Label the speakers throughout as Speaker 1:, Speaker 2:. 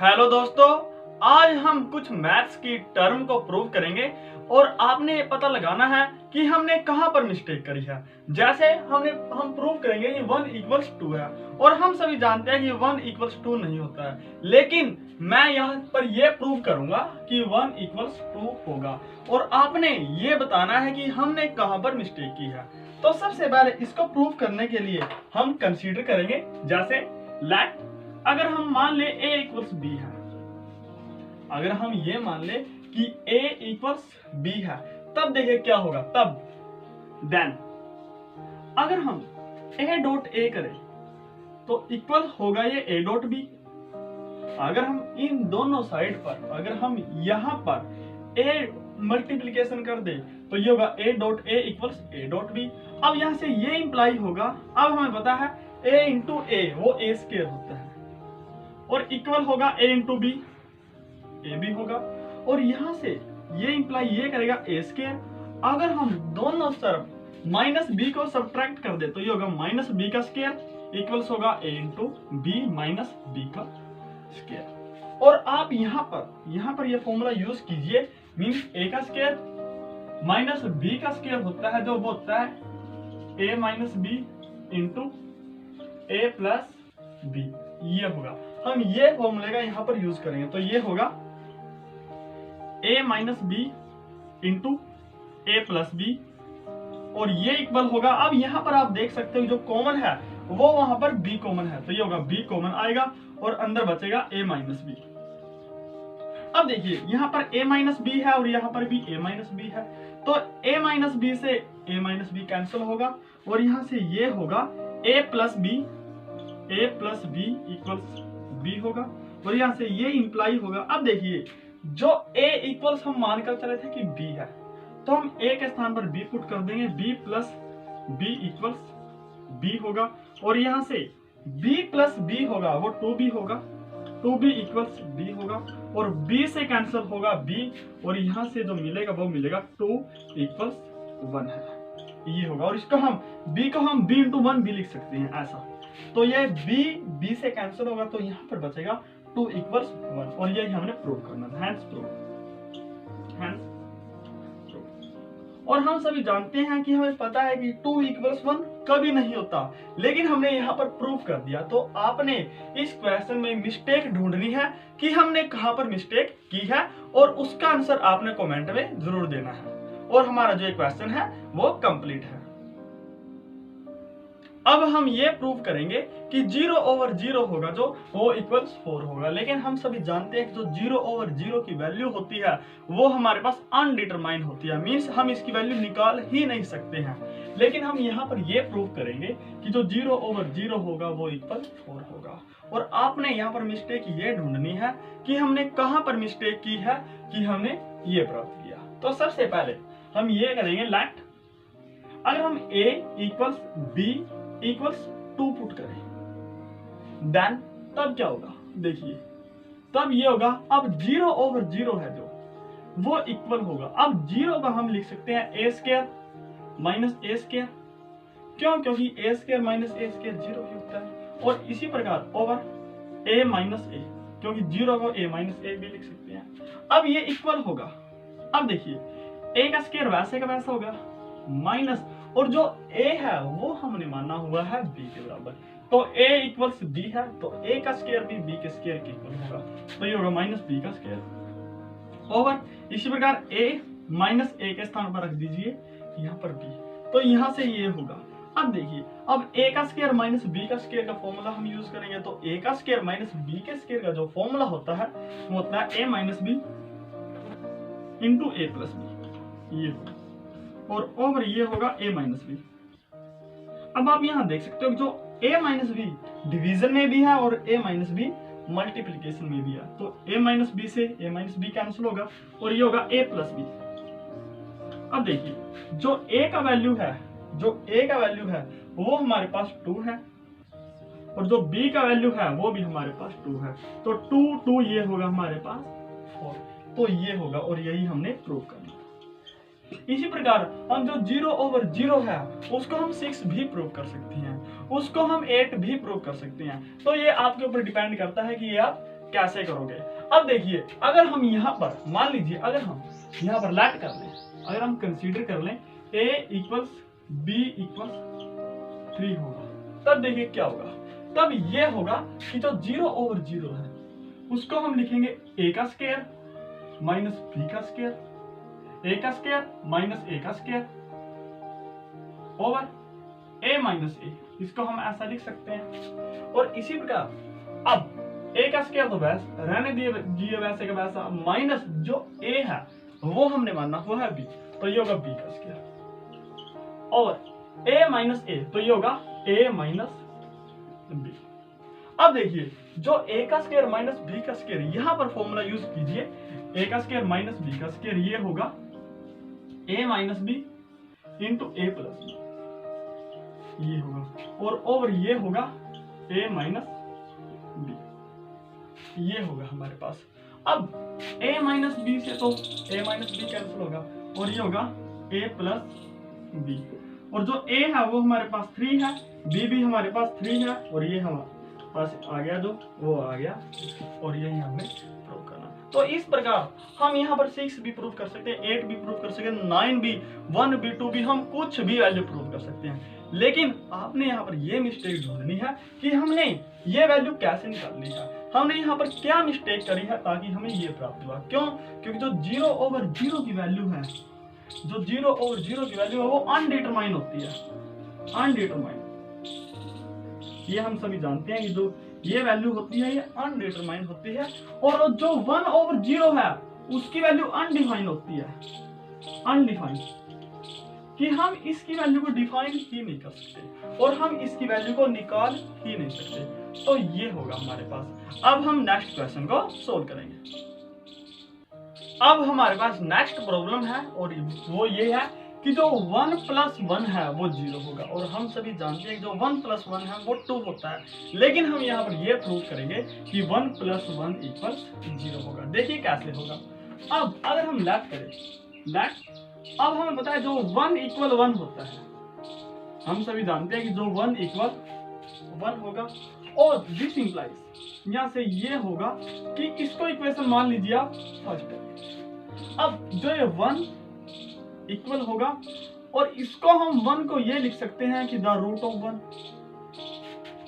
Speaker 1: Hello दोस्तों, आज हम कुछ मैथ्स की टर्म को प्रूव करेंगे और आपने पता लगाना है कि हमने कहां पर मिस्टेक करी है। जैसे हम प्रूव करेंगे कि 1 इक्वल्स 2 है और हम सभी जानते हैं कि 1 इक्वल्स 2 नहीं होता है, लेकिन मैं यहाँ पर यह प्रूव करूंगा कि 1 इक्वल्स 2 होगा और आपने ये बताना है कि हमने कहां पर मिस्टेक की है। तो सबसे पहले इसको प्रूव करने के लिए हम कंसीडर करेंगे, जैसे लेट अगर हम मान ले a इक्वल्स b है, अगर हम ये मान ले कि a इक्वल्स b है, तब देखिए क्या होगा। तब देन अगर हम a डॉट a करें तो इक्वल होगा ये a डॉट b। अगर हम इन दोनों साइड पर अगर हम यहां पर a मल्टीप्लीकेशन कर दे तो ये होगा a dot a equals a dot b। अब यहां से ये इंप्लाई होगा, अब हमें पता है a इंटू a वो a स्क्वायर होता है और इक्वल होगा a into B, A B होगा। और यहां से ये इंप्लाई ये करेगा a स्क्वायर। अगर हम दोनों तरफ माइनस बी को सब्ट्रैक्ट कर दे तो ये होगा माइनस बी का स्क्वायर इक्वल्स होगा a into B minus B का स्क्वायर। और आप यहाँ पर ये फॉर्मूला यूज कीजिए, मीन्स a का स्क्वायर माइनस b का स्क्वायर होता है, जो वो होता है a minus B into a plus B. ये होगा, हम ये फॉर्मूले का यहाँ पर यूज करेंगे तो ये होगा a minus B into A plus B और ये इक्वल होगा। अब यहाँ पर आप देख सकते हो जो कॉमन है वो वहां पर b कॉमन है, तो ये होगा b कॉमन आएगा और अंदर बचेगा a माइनस बी। अब देखिए यहाँ पर a माइनस बी है और यहाँ पर भी a माइनस बी है, तो a माइनस बी से a माइनस बी कैंसिल होगा और यहाँ से ये होगा a plus B equals b होगा और यहाँ से ये इंप्लाई होगा। अब देखिए जो a इक्वल्स हम मानकर चले थे कि b है, तो हम a के स्थान पर b पुट कर देंगे, b plus b equals b होगा और यहाँ से b प्लस b होगा वो 2b होगा, 2b इक्वल्स b होगा और b से कैंसिल होगा b और यहाँ से जो मिलेगा वो मिलेगा 2 इक्वल्स 1 है, ये होगा। और इसको हम b को हम b इंटू 1 भी लिख सकते हैं ऐसा, तो ये b से कैंसिल होगा तो यहाँ पर बचेगा 2 इक्वल्स 1 और यही हमने प्रूव करना था, हैंस प्रूव। और हम सभी जानते हैं कि हमें पता है कि 2 इक्वल्स 1 कभी नहीं होता, लेकिन हमने यहाँ पर प्रूव कर दिया। तो आपने इस क्वेश्चन में मिस्टेक ढूंढनी है कि हमने कहाँ पर मिस्टेक की है और उसका आंसर आपने कमेंट में जरूर देना है और हमारा जो क्वेश्चन है वो कंप्लीट है। अब हम ये प्रूव करेंगे कि 0 ओवर 0 होगा जो वो इक्वल्स 4 होगा, लेकिन हम सभी जानते हैं कि जो 0 ओवर 0 की वैल्यू होती है वो हमारे पास अनडिटरमाइन होती है, मीन्स हम इसकी वैल्यू निकाल ही नहीं सकते हैं। लेकिन हम यहाँ पर ये प्रूव करेंगे कि जो 0 ओवर 0 होगा वो इक्वल 4 होगा और आपने यहाँ पर मिस्टेक ये ढूंढनी है कि हमने कहाँ पर मिस्टेक की है कि हमने ये प्राप्त किया। तो सबसे पहले हम ये करेंगे लेट अगर हम a equals b equals 2 put करें, देन तब क्या होगा, देखिए तब ये होगा। अब 0 ओवर 0 है जो वो इक्वल होगा, अब 0 का हम लिख सकते हैं a square minus a square, क्यों, क्योंकि a square minus a square 0 ही होता है। और इसी प्रकार ओवर a माइनस a, क्योंकि 0 को a माइनस a भी लिख सकते हैं। अब ये इक्वल होगा, अब देखिए a का स्क्वायर वैसे का वैसा होगा माइनस, और जो a है वो हमने माना हुआ है b के बराबर, तो a इक्वल्स b है तो a का स्क्वायर भी b के स्क्वायर के इक्वल होगा, तो ये होगा माइनस b का स्क्वायर ओवर इसी प्रकार a माइनस a के स्थान पर रख दीजिए यहाँ पर b, तो यहाँ से ये होगा। अब देखिए अब a का स्क्वायर माइनस b का स्क्वायर का फॉर्मूला हम यूज करेंगे, तो a का स्क्वायर माइनस b के स्क्वायर का जो फॉर्मूला होता है वो होता है a minus b into a plus b, ये होगा और ओवर ये होगा a माइनस बी। अब आप यहाँ देख सकते हो जो a माइनस बी डिवीजन में भी है और a माइनस बी मल्टीप्लीकेशन में भी है, तो a माइनस बी से a माइनस बी कैंसिल होगा और ये होगा a प्लस बी। अब देखिए जो a का वैल्यू है वो हमारे पास 2 है और जो b का वैल्यू है वो भी हमारे पास 2 है, तो 2 ये होगा हमारे पास 4, तो ये होगा और यही हमने प्रूव करना। इसी प्रकार हम जो 0 ओवर 0 है उसको हम 6 भी प्रूव कर सकते हैं, उसको हम 8 भी प्रूव कर सकते हैं। तो ये आपके ऊपर डिपेंड करता है कि ये आप कैसे करोगे। अब देखिए, अगर हम यहाँ पर मान लीजिए, अगर हम यहाँ पर लेट कर लें, अगर हम कंसीडर कर लें a इक्वल्स b इक्वल्स 3 होगा, तब देखिए क्या होगा। तब ये होगा कि जो 0/0 है उसको हम लिखेंगे a का स्क्वायर माइनस b का स्क्वायर, a का स्क्वायर माइनस a का square over a minus a, इसको हम ऐसा लिख सकते हैं। और इसी प्रकार अब a का स्क्वायर तो वैसे रहने दिए वैसे का वैसा, माइनस जो a है वो हमने माना वो है b, तो ये होगा b का square over a minus a, तो ये होगा a माइनस b। अब देखिए, जो a का स्क्वायर माइनस b का स्क्वायर, यहाँ पर फॉर्मूला यूज कीजिए, a का स्क्वायर माइनस b का स्क्वायर, ये होगा a minus b into a plus b, ये होगा, और ओवर ये होगा a माइनस b, ये होगा हमारे पास। अब a माइनस b से तो a माइनस b कैंसिल होगा और ये होगा a प्लस b, और जो a है वो हमारे पास 3 है, b भी हमारे पास 3 है, और ये हमारे पास आ गया जो वो आ गया, और यही हमें प्रूव करना। तो इस प्रकार हम यहाँ पर 6 भी प्रूव कर सकते हैं, 8 भी प्रूव कर सकते हैं, 9 भी, 1 भी, 2 भी, हम कुछ भी वैल्यू प्रूव कर सकते हैं। लेकिन आपने यहाँ पर ये मिस्टेक ढूंढनी है कि हमने ये वैल्यू कैसे निकालनी है, हमने यहाँ पर क्या मिस्टेक करी है ताकि हमें ये प्राप्त हुआ। क्यों? क्योंकि जो 0/0 की वैल्यू है, जो 0/0 की वैल्यू है वो अनडिटरमाइन होती है, अनडिटरमाइन। ये हम सभी जानते हैं कि जो ये वैल्यू होती है ये अनडिटरमाइन होती है, और जो 1/0 है उसकी वैल्यू अनडिफाइन होती है, अनडिफाइन, कि हम इसकी वैल्यू को डिफाइन ही नहीं कर सकते और हम इसकी वैल्यू को निकाल ही नहीं सकते। तो ये होगा हमारे पास। अब हम नेक्स्ट क्वेश्चन को सोल्व करेंगे। अब हमारे पास नेक्स्ट प्रॉब्लम है और वो ये है कि जो 1 + 1 है वो 0 होगा, और हम सभी जानते हैं कि जो 1 + 1 है वो 2 होता है। लेकिन हम यहाँ पर ये प्रूव करेंगे कि 1 + 1 = 0 होगा। देखिए कैसे होगा। अब अगर हम लेट करें, लेट, अब हमें पता है जो 1 = 1 होता है, हम सभी जानते हैं कि जो 1 = 1 होगा, और दिस इंप्लाइज यहाँ से ये होगा कि इसको इक्वेशन मान लीजिए आप फर्स्ट है। अब जो ये 1 इक्वल होगा, और इसको हम 1 को ये लिख सकते हैं कि √1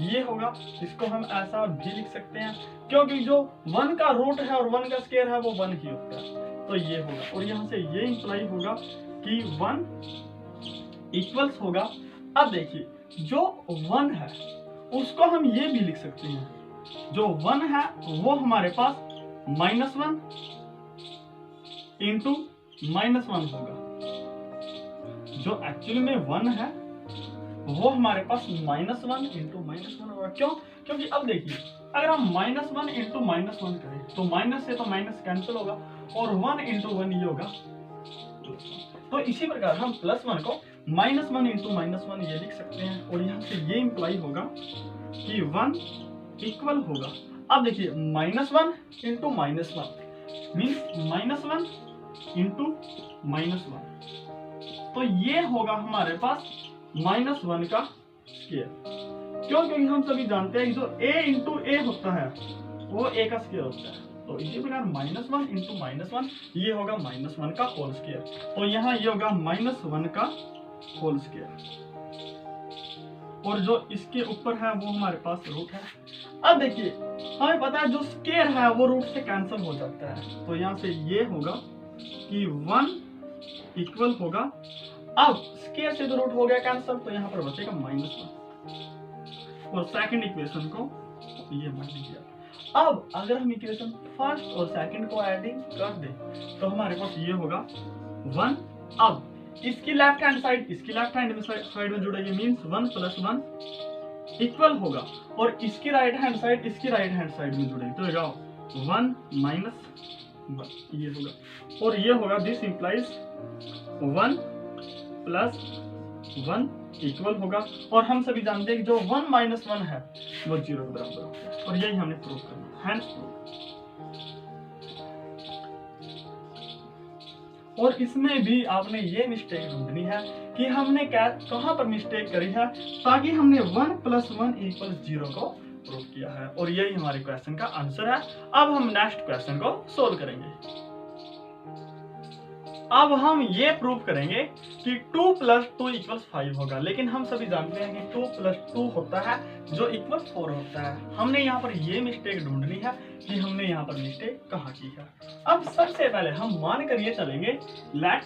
Speaker 1: ये होगा, इसको हम ऐसा भी लिख सकते हैं क्योंकि जो 1 का रूट है और 1 का स्क्वायर है वो 1 ही होता है, तो ये होगा। और यहाँ से ये इंप्लाई होगा कि 1 इक्वल्स होगा। अब देखिए जो 1 है उसको हम ये भी लिख सकते हैं, जो 1 है वो हमारे पास -1 इंटू -1 होगा, जो एक्चुअली में 1 है वो हमारे पास -1 इंटू -1 होगा। क्यों? क्योंकि अब देखिए अगर हम -1 इंटू -1 करें तो माइनस से तो माइनस कैंसिल होगा, और 1 इंटू 1 ये होगा +1। तो इसी प्रकार हम +1 को -1 इंटू -1 ये लिख सकते हैं, और यहाँ से ये इंप्लाई होगा कि 1 इक्वल होगा। अब देखिए -1 इंटू -1 मीन्स -1 इंटू -1, तो ये होगा हमारे पास -1 का स्क्वायर। क्यों? क्योंकि हम सभी जानते हैं कि जो a इंटू a होता है वो a का स्क्वायर होता है, तो इसी प्रकार -1 इंटू -1 ये होगा -1 का होल स्क्वायर, तो यहाँ ये होगा -1 का होल स्क्वायर, और जो इसके ऊपर है वो हमारे पास रूट है। अब देखिए हमें पता है जो स्क्वायर है वो रूट से कैंसिल हो जाता है, तो यहाँ से ये होगा कि 1 इक्वल होगा, अब स्क्वायर से तो रूट हो गया कैंसिल, तो यहाँ पर बचेगा -1, और सेकंड इक्वेशन को ये मान लीजिए। अब अगर हम इक्वेशन फर्स्ट और सेकंड को एडिंग कर दें तो हमारे पास ये होगा 1। अब इसकी लेफ्ट हैंड साइड इसकी लेफ्ट हैंड साइड में जुड़ेगी, मींस 1 + 1 इक्वल होगा, और इसकी राइट हैंड साइड इसकी राइट हैंड साइड में जुड़ेगी, तो होगा 1 - 1 ये होगा, और ये होगा दिस इंप्लाइज 1 + 1 इक्वल होगा, और हम सभी जानते हैं कि जो 1 - 1 है वो 0 के बराबर होता है, और यही हमने प्रूव करना है, और इसमें भी आपने ये मिस्टेक ढूंढनी है कि हमने कहाँ पर मिस्टेक करी है, ताकि हमने 1 + 1 = 0 को प्रूव किया है और यही हमारे क्वेश्चन का आंसर है। अब हम नेक्स्ट क्वेश्चन को सोल्व करेंगे। अब हम ये प्रूव करेंगे कि 2 + 2 = 5 होगा, लेकिन हम सभी जानते हैं कि 2 + 2 होता है जो इक्वल 4 होता है। हमने यहाँ पर ये मिस्टेक ढूंढनी है कि हमने यहाँ पर मिस्टेक कहाँ की है। अब सबसे पहले हम मान कर ये चलेंगे लेट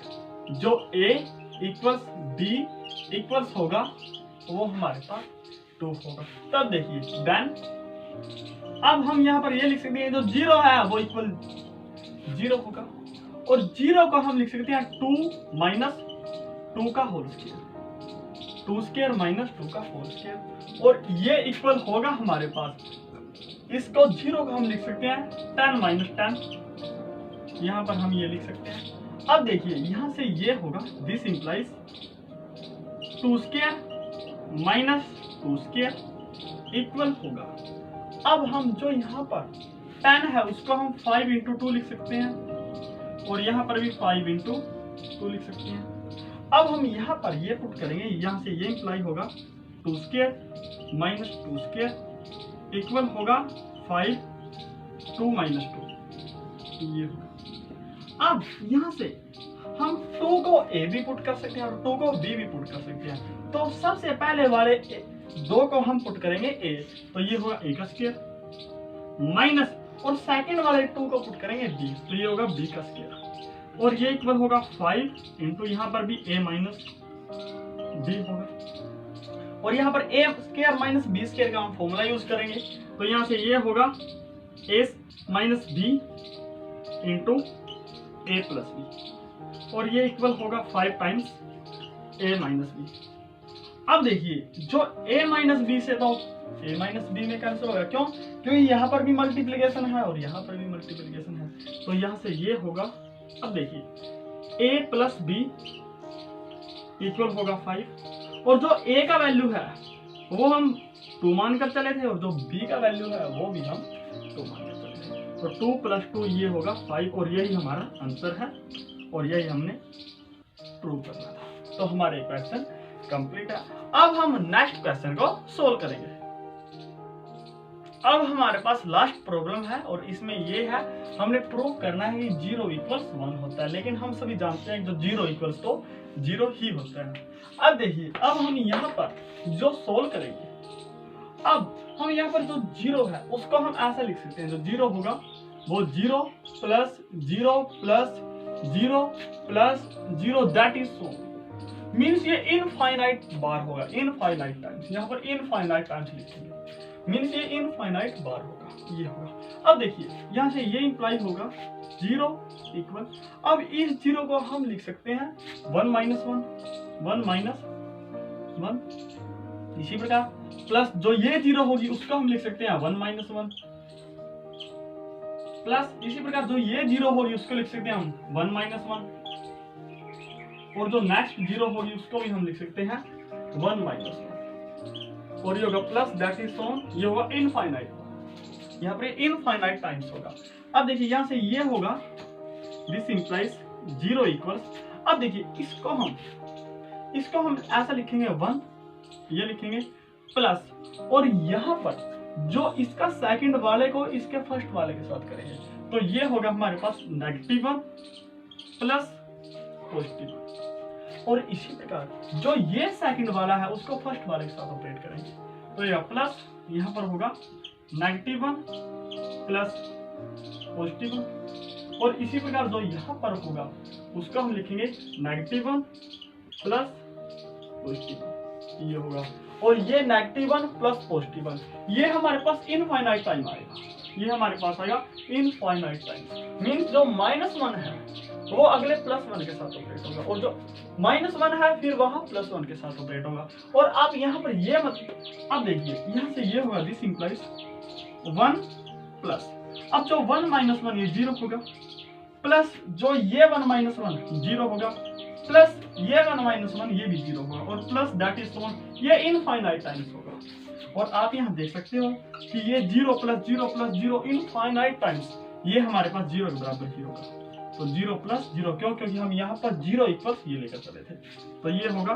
Speaker 1: जो a = b = होगा वो हमारे पास 2 होगा। तब देखिए देन अब हम यहाँ पर ये लिख सकते हैं जो 0 है वो इक्वल 0 होगा और 0 को हम लिख सकते हैं 2 - 2 का होल स्क्वायर, 2 स्क्वायर - 2 का होल स्क्वायर और ये इक्वल होगा हमारे पास, इसको 0 को हम लिख सकते हैं 10 - 10, यहाँ पर हम ये लिख सकते हैं। अब देखिए यहाँ से ये होगा this implies 2 square - 2 square equal होगा। अब हम जो यहाँ पर 10 है उसको हम 5 × 2 लिख सकते हैं और यहाँ पर भी 5 × 2 लिख सकते हैं। अब हम यहाँ पर ये पुट करेंगे, यहाँ से ये इंप्लाई होगा 2 स्क्वायर - 2 स्क्वायर इक्वल होगा 5 2 - 2 ये होगा। अब यहाँ से हम 2 को a भी पुट कर सकते हैं और 2 को b भी पुट कर सकते हैं। तो सबसे पहले वाले 2 को हम पुट करेंगे a, तो ये होगा a का स्क्वायर माइनस और सेकंड वाले 2 को पुट करेंगे b, तो ये होगा b का स्क्वायर और ये इक्वल होगा 5 × यहाँ पर भी a - b होगा और यहाँ पर a स्क्वायर - b स्क्वायर का हम फॉर्मूला यूज करेंगे, तो यहाँ से ये होगा a - b × a + b और ये इक्वल होगा 5 टाइम्स a - b। अब देखिए जो a - b से तो a - b में कैंसिल होगा, क्यों? क्योंकि यहाँ पर भी मल्टीप्लिकेशन है और यहाँ पर भी मल्टीप्लिकेशन है, तो यहाँ से ये होगा। अब देखिए a + b इक्वल होगा 5 और जो a का वैल्यू है वो हम 2 मान कर चले थे और जो b का वैल्यू है वो भी हम 2 मान कर चले थे, तो 2 + 2 ये होगा 5 और यही हमारा आंसर है और यही हमने प्रूव करना था। तो हमारे क्वेश्चन कंप्लीट है। अब हम नेक्स्ट क्वेश्चन को सोल्व करेंगे। अब हमारे पास लास्ट प्रॉब्लम है और इसमें ये है हमने प्रूव करना है कि 0 = 1 होता है, लेकिन हम सभी जानते हैं कि जो 0 = तो 0 ही होता है। अब देखिए अब हम यहाँ पर जो सोल्व करेंगे, अब हम यहाँ पर जो 0 है उसको हम ऐसा लिख सकते हैं, जो 0 होगा वो 0 + 0 + 0 + 0 दैट इज सो मीन्स ये इनफाइनाइट बार होगा, इनफाइनाइट टाइम्स, यहाँ पर इनफाइनाइट टाइम्स लिखेंगे मीन्स ये इनफाइनाइट बार होगा, ये होगा। अब देखिए यहाँ से ये इंप्लाई होगा 0 इक्वल, अब इस 0 को हम लिख सकते हैं 1 - 1 1 - 1 इसी प्रकार प्लस जो ये 0 होगी उसको हम लिख सकते हैं 1 - 1 प्लस इसी प्रकार जो ये 0 होगी उसको लिख सकते हैं हम 1 - 1 और जो नेक्स्ट 0 होगी उसको भी हम लिख सकते हैं 1 - 1 और ये होगा प्लस दैट इज सोन, ये होगा इनफाइनाइट, यहाँ पर इनफाइनाइट टाइम्स होगा। अब देखिए यहाँ से ये होगा दिस इंप्लाइज 0 इक्वल्स, अब देखिए इसको हम ऐसा लिखेंगे 1 ये लिखेंगे प्लस और यहाँ पर जो इसका सेकंड वाले को इसके फर्स्ट वाले के साथ करेंगे, तो ये होगा हमारे पास -1 प्लस +1 और इसी प्रकार जो ये सेकंड वाला है उसको फर्स्ट वाले के साथ ऑपरेट करेंगे, तो ये प्लस यहाँ पर होगा -1 प्लस +1 और इसी प्रकार जो यहाँ पर होगा उसको हम लिखेंगे -1 प्लस +1 ये होगा और ये -1 प्लस +1 ये हमारे पास इनफाइनाइट टाइम आएगा, ये हमारे पास आएगा इनफाइनाइट टाइम मीन्स जो -1 है वो अगले +1 के साथ ऑपरेट होगा और जो -1 है फिर वहां +1 के साथ ऑपरेट होगा। और आप यहाँ पर ये मत, अब देखिए यहाँ से ये होगा दिस इंप्लाइज 1 प्लस, अब जो 1 - 1 ये 0 होगा प्लस जो ये 1 - 1 0 होगा प्लस ये 1 - 1 ये भी 0 होगा और प्लस दैट इज सोन ये इनफाइनाइट टाइम्स होगा। और आप यहाँ देख सकते हो कि ये 0 + 0 + 0 इनफाइनाइट टाइम्स ये हमारे पास 0 के बराबर ही होगा, तो 0 + 0 क्यों? क्योंकि हम यहाँ पर 0 इक्वल्स ये लेकर चले थे, तो ये होगा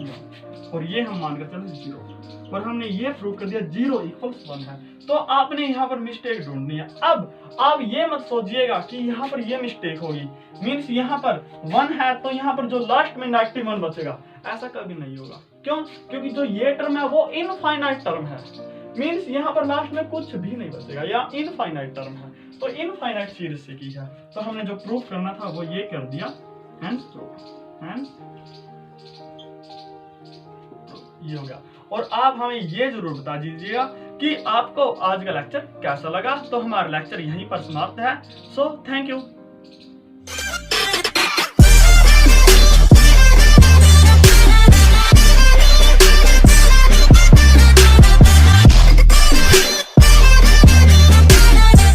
Speaker 1: 1 और ये हम मानकर चलो 0 और हमने ये प्रूव कर दिया 0 इक्वल्स 1 है। तो आपने यहाँ पर मिस्टेक ढूंढनी है। अब आप ये मत सोचिएगा कि यहाँ पर ये मिस्टेक होगी, मीन्स यहाँ पर 1 है तो यहाँ पर जो लास्ट में -1 बचेगा, ऐसा कभी नहीं होगा। क्यों? क्योंकि जो ये टर्म है वो इनफाइनाइट टर्म है, मीन्स यहाँ पर लास्ट में कुछ भी नहीं बचेगा, या इनफाइनाइट टर्म है। तो इनफाइनाइट सीरीज से की है, तो हमने जो प्रूफ करना था वो ये कर दिया, हेंस प्रूफ, हेंस ये हो गया। और आप हमें ये जरूर बता दीजिएगा कि आपको आज का लेक्चर कैसा लगा। तो हमारा लेक्चर यहीं पर समाप्त है। So thank you.